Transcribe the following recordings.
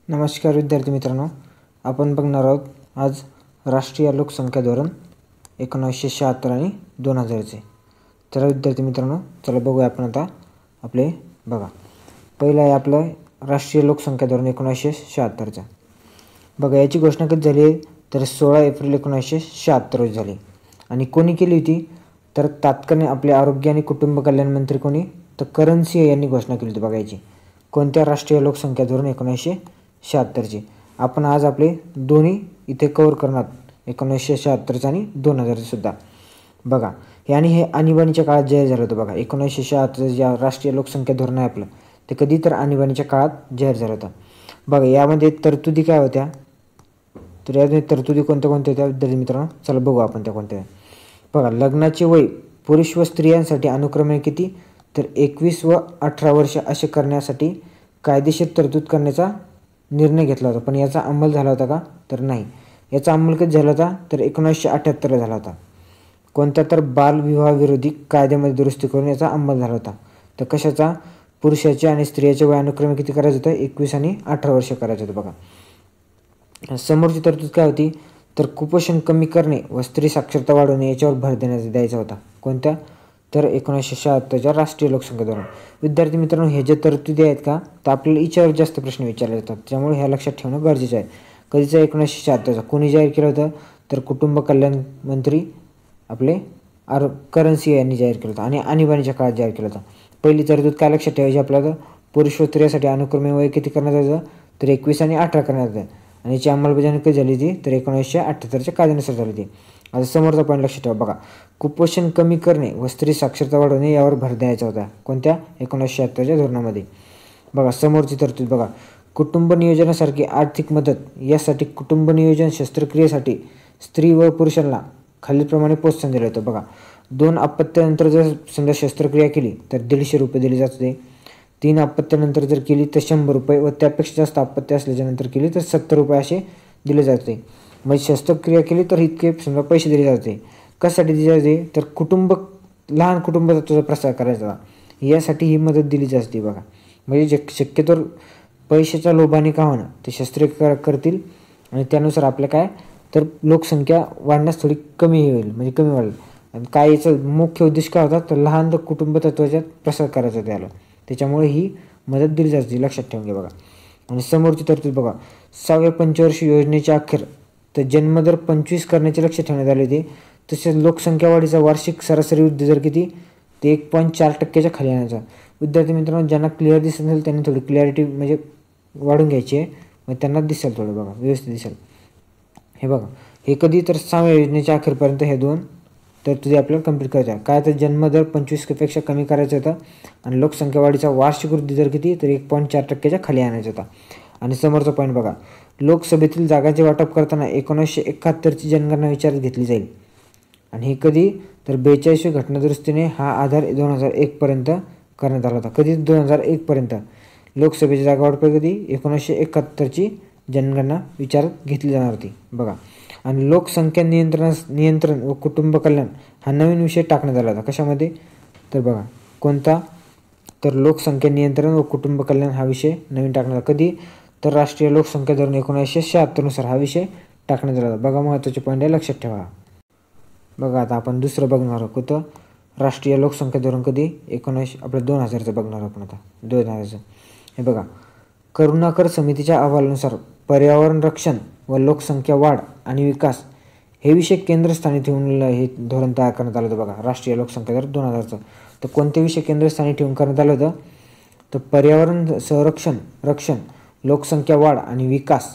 नमस्कार विद्यार्थी मित्रांनो, आपण बघणार आहोत आज राष्ट्रीय लोकसंख्या धोरण 1976 आणि 2000चे। तर विद्यार्थी मित्रांनो, चला बघूया आपण आता आपले बघा। पहिला आहे आपलं राष्ट्रीय लोकसंख्या धोरण 1976चा। बघा याची घोषणा कधी झाली तर 16 एप्रिल 1976 रोजी झाली। आणि कोणी केली होती तर तात्कालीन आपले आरोग्य आणि कुटुंब कल्याण मंत्री कोणी तर करण सिंह यांनी घोषणा केली होती। बघा याची कोणत्या राष्ट्रीय लोकसंख्या धोरण 1976ची। आपण आज आपले दोन्ही इथे कव्हर करणार 1976 आणि 2000 सुद्धा। बघा यानी हे आणीबाणीच्या काळात जाहीर झालं होतं। बघा 1976 जे राष्ट्रीय लोकसंख्या धोरण आहे आपलं ते कधी तर आणीबाणीच्या काळात जाहीर झालं होतं। बघा यामध्ये तरतुदी काय होत्या तर यामध्ये तरतुदी कोणत्या होत्या विद्यार्थी मित्रांनो, चला बघू आपण त्या कोणत्या। बघा लग्नाचे वय पुरुष व स्त्रियांसाठी अनुक्रमे किती तर 21 व 18 वर्ष असे करण्यासाठी कायदेशीर तरतूद करण्याचा निर्णय घेतला होता। पण याचा अंमल झाला होता का तर नाही। याचा अंमल कधी झाला होता तर 1978 झाला होता। कोणत्या तर बालविवाह विरोधी कायद्यामध्ये दुरुस्ती करून याचा अंमल झाला होता। तर कशाचा पुरुषाचे आणि स्त्रियाचे वय अनुक्रमे किती करायचं होतं 21 आणि 18 वर्ष करायचं होतं। बघा समोरची तरतूद काय होती तर कुपोषण कमी करणे व स्त्री साक्षरता वाढवणे याच्यावर भर द्यायचा होता। कोणत्या तर 1976च्या राष्ट्रीय लोकसंख्या धोरण। विद्यार्थी मित्रांनो हे जे तरतुदी आहेत का तर आपल्याला याच्यावर जास्त प्रश्न विचारले जातात, त्यामुळे ह्या लक्षात ठेवणं गरजेचं आहे। कधीचा 1976चा कोणी जाहीर केलं होतं तर कुटुंब कल्याण मंत्री आपले करण सिंह यांनी जाहीर केलं होतं आणि आणीबाणीच्या काळात जाहीर केलं होतं। पहिली तरतूद काय लक्षात ठेवायची आपल्याला पुरुष व स्त्रियांसाठी अनुक्रमे वय किती करण्यात आलं तर 21 आणि 18 करण्यात आलं आणि याची अंमलबजावणी कधी झाली ती तर 1978च्या कायद्यानुसार झाली ती। आता समोरचा पॉईंट लक्षात ठेवा। बघा कुपोषण कमी करणे व स्त्री साक्षरता वाढवणे यावर भर द्यायचा होता कोणत्या 1976च्या धोरणामध्ये। बघा समोरची तरतूद बघा कुटुंब नियोजनासारखी आर्थिक मदत यासाठी कुटुंब नियोजन शस्त्रक्रियेसाठी स्त्री व पुरुषांना खालीलप्रमाणे प्रोत्साहन दिलं होतं। बघा 2 अपत्यानंतर जर समजा शस्त्रक्रिया केली तर 150 रुपये दिले जाते। 3 अपत्यानंतर जर केली तर 100 रुपये व त्यापेक्षा जास्त अपत्य असल्याच्यानंतर केली तर 70 रुपये असे दिले जाते। म्हणजे शस्त्रक्रिया केली तर इतके समजा पैसे दिले जाते। कशासाठी दिले जाते तर लहान कुटुंबाचा प्रसार करायचा यासाठी ही मदत दिली जाते। बघा म्हणजे शक्यतो पैशाच्या लोभाने का होणं ते शस्त्रक्रिया करतील आणि त्यानुसार आपल्या काय तर लोकसंख्या वाढण्यास थोडी कमी होईल, म्हणजे कमी वाढेल। आणि काय याचा मुख्य उद्देश काय होता तर लहान कुटुंब तत्वाचा प्रसार करायचा त्याला, त्याच्यामुळे ही मदत दिली जाते, लक्षात ठेवून घ्या। बघा आणि समोरची तरतूद बघा 6व्या पंचवार्षिक योजनेच्या अखेर तर जन्मदर 25 करण्याचे लक्ष ठेवण्यात आले होते। तसेच लोकसंख्या वाढीचा वार्षिक सरासरी वृद्धी दर किती ते 1.4% खाली आणायचा। विद्यार्थी मित्रांनो ज्यांना क्लिअर दिसत नसेल त्यांनी थोडी क्लॅरिटी म्हणजे वाढून घ्यायची आहे, मग त्यांना दिसेल थोडं बघा व्यवस्थित दिसेल। हे बघा हे कधी तर 6व्या योजनेच्या अखेरपर्यंत हे 2 तरतुदी आपल्याला कंप्लीट करायच्या। काय तर जन्मदर 25पेक्षा कमी करायचा होता आणि लोकसंख्या वाढीचा वार्षिक वृद्धी दर किती तर 1.4%च्या खाली आणायचा होता। आणि समोरचा पॉईंट बघा लोकसभेतील जागांचे वाटप करताना 1971ची जनगणना विचारात घेतली जाईल आणि हे कधी तर 42वी घटनादुरुस्तीने हा आधार 2001 पर्यंत करण्यात आला होता। कधी 2001 पर्यंत लोकसभेची जागा वाटप कधी 1971ची जनगणना विचारात घेतली जाणार होती। बघा आणि लोकसंख्या नियंत्रण व कुटुंब कल्याण हा नवीन विषय टाकण्यात आला होता। कशामध्ये तर बघा कोणता तर लोकसंख्या नियंत्रण व कुटुंब कल्याण हा विषय नवीन टाकण्यात आला। कधी तर राष्ट्रीय लोकसंख्या धोरण 1976 नुसार हा विषय टाकण्यात आला होता। बघा महत्त्वाचे पॉईंट आहे, लक्षात ठेवा। बघा आता आपण दुसरं बघणार आहोत कोणतं राष्ट्रीय लोकसंख्या धोरण कधी 2000चं बघणार आपण आता 2000चं। हे बघा करुणाकर समितीच्या अहवालानुसार पर्यावरण रक्षण व लोकसंख्या वाढ आणि विकास हे विषय केंद्रस्थानी ठेवून हे धोरण तयार करण्यात आलं होतं। बघा राष्ट्रीय लोकसंख्या धोरण 2000चं तर कोणते विषय केंद्रस्थानी ठेवून करण्यात आलं होतं तर पर्यावरण रक्षण लोकसंख्या वाढ आणि विकास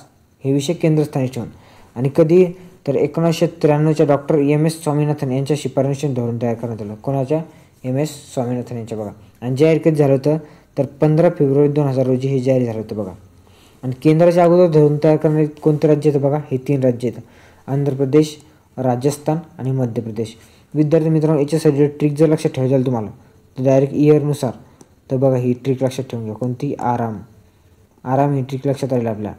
हे विषय केंद्रस्थानी ठेवून। आणि कधी तर 1993च्या डॉक्टर MS स्वामीनाथन यांच्या शिफारशीने धोरण तयार करण्यात आलं। कोणाच्या MS स्वामीनाथन यांच्या। बघा आणि जाहीर कधी झालं होतं तर 15 फेब्रुवारी 2000 रोजी हे जाहीर झालं होतं। बघा आणि केंद्राच्या अगोदर धोरण तयार करणारे कोणते राज्य आहेत बघा हे 3 राज्य आहेत आंध्र प्रदेश, राजस्थान आणि मध्य प्रदेश। विद्यार्थी मित्रांनो याच्यासाठी ट्रिक जर लक्षात ठेवायची झाली तुम्हाला तर डायरेक्ट इयरनुसार तर बघा ही ट्रिक लक्षात ठेवून घ्या कोणती आराम ही ट्रिक लक्षात राहील आपल्या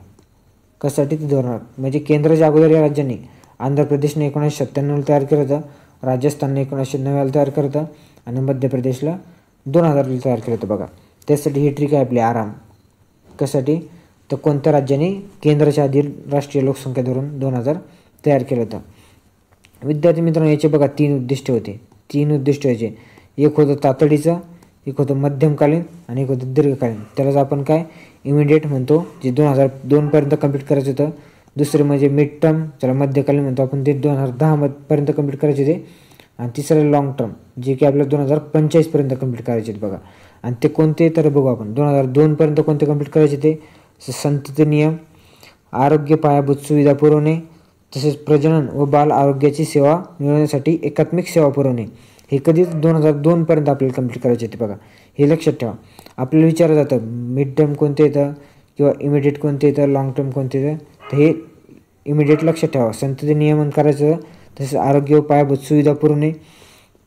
कशासाठी ती धोरण म्हणजे केंद्राच्या अगोदर या राज्यांनी आंध्र प्रदेशने 1997 तयार केलं होतं, राजस्थानने 1990 तयार केलं होतं आणि मध्य प्रदेशला 2000 तयार केलं होतं। बघा त्यासाठी ही ट्रिक आहे आपली आराम कशासाठी तर कोणत्या राज्याने केंद्राच्या अधीन राष्ट्रीय लोकसंख्या धोरण 2000 तयार केलं होतं? विद्यार्थी मित्रांनो, याचे बघा 3 उद्दिष्ट होते. 3 उद्दिष्ट याचे, एक होतं तातडीचं, एक होतं मध्यमकालीन आणि एक होतं दीर्घकालीन. त्यालाच आपण काय इमिडिएट म्हणतो, जे 2002 पर्यंत कंप्लीट करायचं होतं. दुसरे म्हणजे मिड टर्म, ज्याला मध्यकालीन म्हणतो आपण, ते 2010 पर्यंत कंप्लीट करायचे ते. आणि तिसरं लॉंग टर्म, जे की आपल्याला 2045 पर्यंत कंप्लीट करायचे आहेत बघा. आणि ते कोणते तर बघू आपण. 2002 पर्यंत कोणते कंप्लीट करायचे ते, संतती नियम, आरोग्य पायाभूत सुविधा पुरवणे, तसेच प्रजनन व बाल आरोग्याची सेवा मिळवण्यासाठी एकात्मिक सेवा पुरवणे. हे कधी 2002 पर्यंत आपल्याला कंप्लीट करायचे ते बघा. हे लक्षात ठेवा. आपल्याला विचारलं जातं मिड टर्म कोणते येतं किंवा इमिडिएट कोणते येतं, लॉंग टर्म कोणते येतं. तर हे इमिडिएट लक्षात ठेवा. संतती नियमन करायचं, तसेच आरोग्य व पायाभूत सुविधा पुरवणे,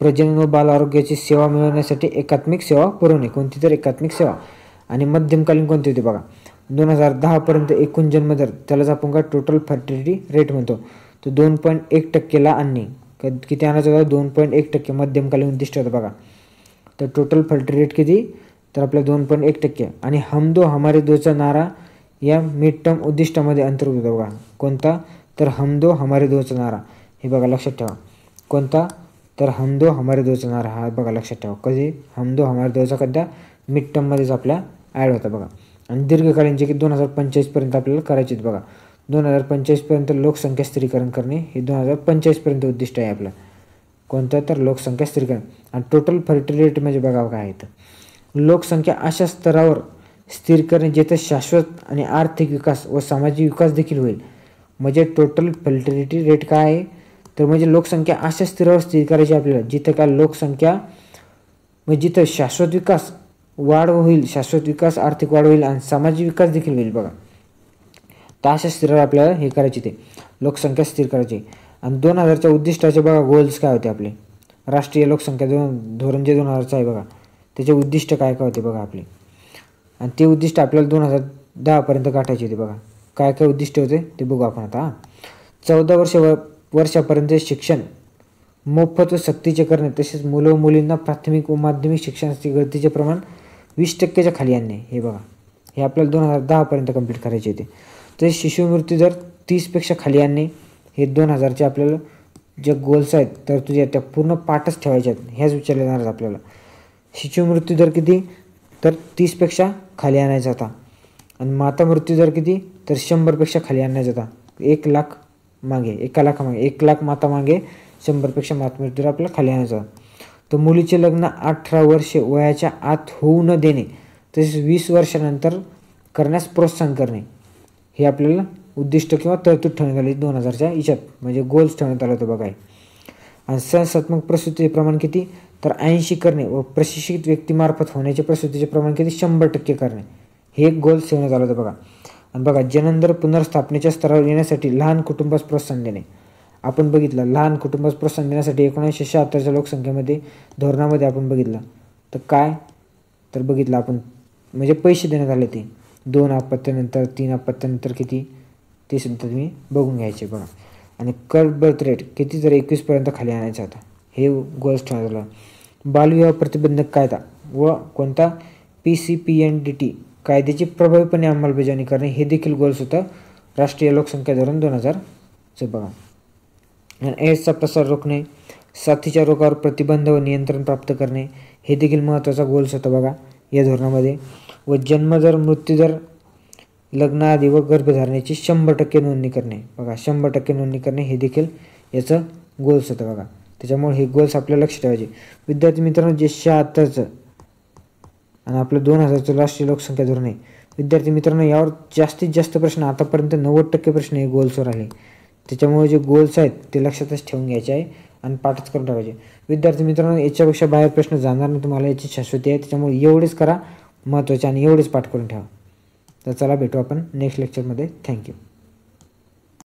प्रजनन व बाल आरोग्याची सेवा मिळवण्यासाठी एकात्मिक सेवा पुरवणे, कोणती तर एकात्मिक सेवा. आणि मध्यमकालीन कोणते होते बघा. 2010 पर्यंत एकूण जन्मदर, त्यालाच आपण काय टोटल फर्टिलिटी रेट म्हणतो, तो 2.1% आणणे. किती आणायचं बघा, 2.1% मध्यमकालीन उद्दिष्ट होतं बघा. तर टोटल फर्टिलिटी रेट किती, तर आपल्या 2.1%. आणि हम दो हमारे दोचा नारा या मिड टर्म उद्दिष्टामध्ये अंतर्भूत होता बघा. कोणता, तर हम दो हमारे दोचा नारा. हे बघा लक्षात ठेवा. कोणता, तर हम दो हमारे दोचा नारा. हा बघा लक्षात ठेवा. कधी हम दो हमारे दोचा कद्या मिड टर्ममध्येच आपल्या ॲड होता बघा. आणि दीर्घकालीन जे की 2045 पर्यंत आपल्याला करायचे आहेत बघा. 2045 पर्यंत लोकसंख्या स्थिरीकरण करणे, हे 2045 पर्यंत उद्दिष्ट आहे आपलं. कोणतं, तर लोकसंख्या स्थिरीकरण. आणि टोटल फर्टिलिटी म्हणजे बघा काय आहे, लोकसंख्या अशा स्तरावर स्थिर करणे जेथे शाश्वत आणि आर्थिक विकास व सामाजिक विकास देखील होईल. म्हणजे टोटल फर्टिलिटी रेट काय आहे, तर म्हणजे लोकसंख्या अशा स्तरावर स्थिर करायची आपल्याला जिथं काय लोकसंख्या म्हणजे जिथं शाश्वत विकास वाढ होईल, शाश्वत विकास आर्थिक वाढ होईल आणि सामाजिक विकास देखील होईल बघा. तर अशा स्तरावर आपल्याला हे करायचे, ते लोकसंख्या स्थिर करायची. आणि 2000च्या उद्दिष्टाचे बघा गोल्स काय होते आपले. राष्ट्रीय लोकसंख्या धोरण जे 2000चं आहे बघा, त्याचे उद्दिष्ट काय काय होते बघा आपले. आणि ते उद्दिष्ट आपल्याला 2010 पर्यंत गाठायचे होते बघा. काय काय उद्दिष्ट होते ते बघू आपण आता. 14 वर्षापर्यंत शिक्षण मोफत व सक्तीचे करणे, तसेच मुलं व मुलींना प्राथमिक व माध्यमिक शिक्षणाचे गळतीचे प्रमाण 20%च्या खाली आणणे. हे बघा, हे आपल्याला 2010 पर्यंत कंप्लीट करायचे होते. तसेच शिशु मृत्यू दर 30पेक्षा खाली आणणे. हे 2000चे आपल्याला जे गोल्स आहेत, तर तुझ्या त्या पूर्ण पाठच ठेवायच्या आहेत. ह्याच विचारले जाणार आहेत आपल्याला. शिशु मृत्यू दर किती, तर 30पेक्षा खाली आणायचा होता. आणि माता मृत्यू दर किती, तर 100पेक्षा खाली आणायचा होता. 1 लाख मागे, 1 लाखामागे 1 लाख माता मागे 100पेक्षा माता मृत्यू दर आपल्याला खाली आणायचा. तर मुलीचे लग्न 18 वर्षे वयाच्या आत होऊ न देणे, तसेच 20 वर्षानंतर करण्यास प्रोत्साहन करणे, हे आपल्याला उद्दिष्ट किंवा तरतूद ठेवण्यात आली 2000च्या याच्यात, म्हणजे गोल्स ठेवण्यात आलं होतं बघा. आणि संस्थात्मक प्रसूतीचे प्रमाण किती, तर 80 करणे व प्रशिक्षित व्यक्तीमार्फत होण्याचे प्रसूतीचे प्रमाण किती, 100% करणे, हे एक गोल्स ठेवण्यात आलं होतं बघा. आणि बघा, जननदर पुनर्स्थापनेच्या स्तरावर येण्यासाठी लहान कुटुंबास प्रोत्साहन देणे. आपण बघितलं लहान कुटुंबास प्रोत्साहन देण्यासाठी 1976च्या लोकसंख्येमध्ये धोरणामध्ये आपण बघितलं तर काय, तर बघितलं आपण म्हणजे पैसे देण्यात आले ते 2 अपत्यानंतर 3 अपत्यानंतर किती, ते सुद्धा तुम्ही बघून घ्यायचे बघा. आणि कर्व बर्थ रेट किती, तर 21 पर्यंत खाली आणायचा होता. हे गोल्स ठेवण्यात आलं. बालविवाह प्रतिबंधक कायदा व कोणता PCPNDT कायद्याची प्रभावीपणे अंमलबजावणी करणे, हे देखील गोल्स होतं राष्ट्रीय लोकसंख्या धोरण 2000चं बघा. आणि एड्सचा प्रसार रोखणे, साथीच्या रोगावर प्रतिबंध व नियंत्रण प्राप्त करणे, हे देखील महत्त्वाचा गोल्स होता बघा या धोरणामध्ये. व जन्मदर, मृत्यूदर, लग्नाआधी व गर्भधारणेची 100% नोंदणी करणे बघा. 100% नोंदणी करणे, हे देखील याचं गोल्स होतं बघा. त्याच्यामुळे हे गोल्स आपल्याला लक्ष ठेवायचे. विद्यार्थी मित्रांनो, जे 76चं आणि आपलं 2000चं राष्ट्रीय लोकसंख्या धोरण आहे. विद्यार्थी मित्रांनो, यावर जास्तीत जास्त प्रश्न आतापर्यंत 90% प्रश्न हे गोल्सवर आले. त्याच्यामुळे जे गोल्स आहेत ते लक्षातच ठेवून घ्यायचे आहे आणि पाठच करून टाकायचे. विद्यार्थी मित्रांनो, याच्यापेक्षा बाहेर प्रश्न जाणार नाही, तुम्हाला याची शाश्वती आहे. त्याच्यामुळे एवढेच करा महत्त्वाचे आणि एवढेच पाठ करून ठेवा. तर चला भेटू आपण नेक्स्ट लेक्चरमध्ये. थँक्यू.